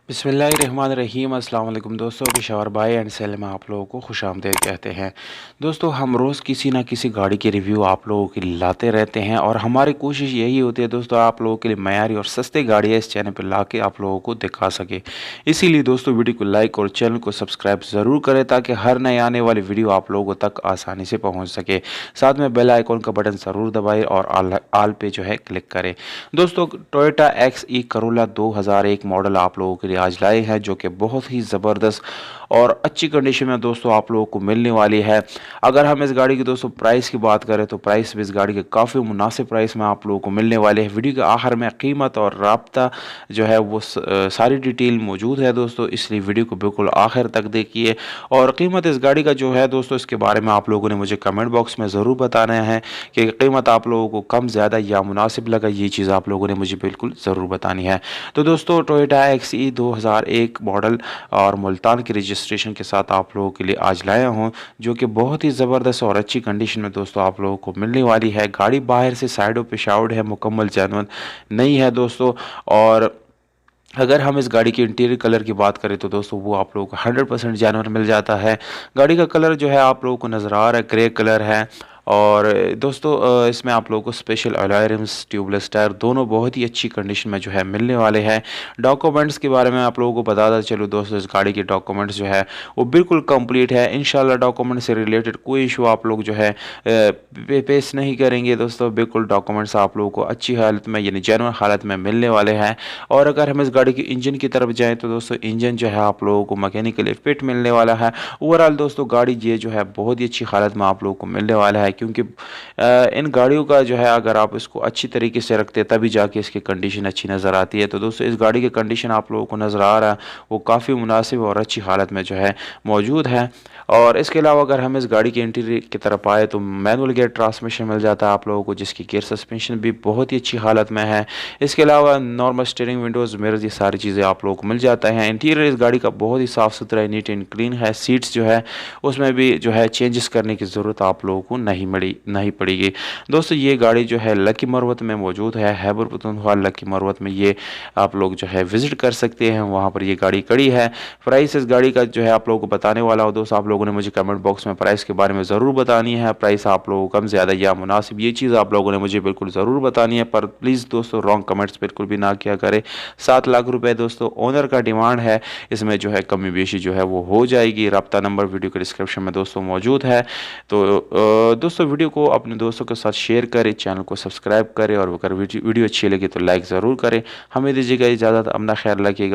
बिस्मिल्लाहिर्रहमानिर्रहीम। अस्सलाम वालेकुम दोस्तों, पेशावर भाई एंड सेल में आप लोगों को खुशामदीद कहते हैं। दोस्तों, हम रोज़ किसी ना किसी गाड़ी की रिव्यू आप लोगों के लिए लाते रहते हैं और हमारी कोशिश यही होती है दोस्तों, आप लोगों के लिए मयारी और सस्ती गाड़ियाँ इस चैनल पर ला के आप लोगों को दिखा सके। इसीलिए दोस्तों, वीडियो को लाइक और चैनल को सब्सक्राइब ज़रूर करें ताकि हर नए आने वाली वीडियो आप लोगों तक आसानी से पहुँच सके। साथ में बेल आइकॉन का बटन ज़रूर दबाएँ और आल पे जो है क्लिक करें। दोस्तों, टोयोटा XE करोला 2001 मॉडल आप लोगों के लिए आज लाए हैं, जो कि बहुत ही ज़बरदस्त और अच्छी कंडीशन में दोस्तों आप लोगों को मिलने वाली है। अगर हम इस गाड़ी की दोस्तों प्राइस की बात करें तो प्राइस भी इस गाड़ी के काफ़ी मुनासिब प्राइस में आप लोगों को मिलने वाले हैं। वीडियो के आखिर में कीमत और राब्ता जो है वो सारी डिटेल मौजूद है दोस्तों, इसलिए वीडियो को बिल्कुल आखिर तक देखिए। और कीमत इस गाड़ी का जो है दोस्तों, इसके बारे में आप लोगों ने मुझे कमेंट बॉक्स में ज़रूर बताना है कि कीमत आप लोगों को कम ज़्यादा या मुनासिब लगा। ये चीज़ आप लोगों ने मुझे बिल्कुल ज़रूर बतानी है। तो दोस्तों, टोयोटा XE 2001 मॉडल और मुल्तान की रजिस्ट्रेशन के साथ आप लोगों के लिए आज लाया हूँ, जो कि बहुत ही ज़बरदस्त और अच्छी कंडीशन में दोस्तों आप लोगों को मिलने वाली है। गाड़ी बाहर से साइडों पे शाउड है, मुकम्मल जेन्युइन नहीं है दोस्तों। और अगर हम इस गाड़ी के इंटीरियर कलर की बात करें तो दोस्तों वो आप लोगों को 100% जेन्युइन मिल जाता है। गाड़ी का कलर जो है आप लोगों को नज़र आ रहा है, ग्रे कलर है। और दोस्तों, इसमें आप लोगों को special alloy RIMS, tubeless tyre दोनों बहुत ही अच्छी कंडीशन में जो है मिलने वाले हैं। डॉक्यूमेंट्स के बारे में आप लोगों को बताता चलो दोस्तों, इस गाड़ी के डॉक्यूमेंट्स जो है वो बिल्कुल कंप्लीट है। इंशाल्लाह डॉक्यूमेंट से रिलेटेड कोई इशू आप लोग जो है पेश नहीं करेंगे दोस्तों। बिल्कुल डॉक्यूमेंट्स आप लोगों को अच्छी हालत में यानी जेन्युइन हालत में मिलने वाले हैं। और अगर हम इस गाड़ी के इंजन की तरफ जाएँ तो दोस्तों, इंजन जो है आप लोगों को मैकेनिकली फिट मिलने वाला है। ओवरऑल दोस्तों, गाड़ी ये जो है बहुत ही अच्छी हालत में आप लोगों को मिलने वाला है, क्योंकि इन गाड़ियों का जो है अगर आप इसको अच्छी तरीके से रखते हैं तभी जाके इसकी कंडीशन अच्छी नज़र आती है। तो दोस्तों, इस गाड़ी की कंडीशन आप लोगों को नज़र आ रहा है वो काफ़ी मुनासिब और अच्छी हालत में जो है मौजूद है। और इसके अलावा अगर हम इस गाड़ी के इंटीरियर की तरफ आए तो मैनुअल गियर ट्रांसमिशन मिल जाता है आप लोगों को, जिसकी गियर सस्पेंशन भी बहुत ही अच्छी हालत में है। इसके अलावा नॉर्मल स्टीयरिंग, विंडोज़, मिरर्स, ये सारी चीज़ें आप लोगों को मिल जाता है। इंटीरियर इस गाड़ी का बहुत ही साफ़ सुथरा है, नीट एंड क्लीन है। सीट्स जो है उसमें भी जो है चेंजेस करने की ज़रूरत आप लोगों को नहीं पड़ेगी। दोस्तों, ये गाड़ी जो है लकी मरवत में मौजूद है, खैबर पख्तूनख्वा लकी मरवत में ये आप लोग जो है विज़िट कर सकते हैं, वहाँ पर ये गाड़ी खड़ी है। प्राइस इस गाड़ी का जो है आप लोगों को बताने वाला हो दोस्तों, आप लोगों ने मुझे कमेंट बॉक्स में प्राइस के बारे में ज़रूर बतानी है। प्राइस आप लोगों को कम ज़्यादा या मुनासिब, ये चीज़ आप लोगों ने मुझे बिल्कुल ज़रूर बतानी है। पर प्लीज़ दोस्तों, रॉन्ग कमेंट्स बिल्कुल भी ना किया करें। 7 लाख रुपए दोस्तों ओनर का डिमांड है, इसमें जो है कमी बेशी जो है वो हो जाएगी। रब्ता नंबर वीडियो के डिस्क्रिप्शन में दोस्तों मौजूद है। तो दोस्तों, वीडियो को अपने दोस्तों के साथ शेयर करें, चैनल को सब्सक्राइब करें और अगर वीडियो अच्छी लगी तो लाइक ज़रूर करें। हमें दीजिएगा इजाज़त, अपना ख्याल रखिएगा।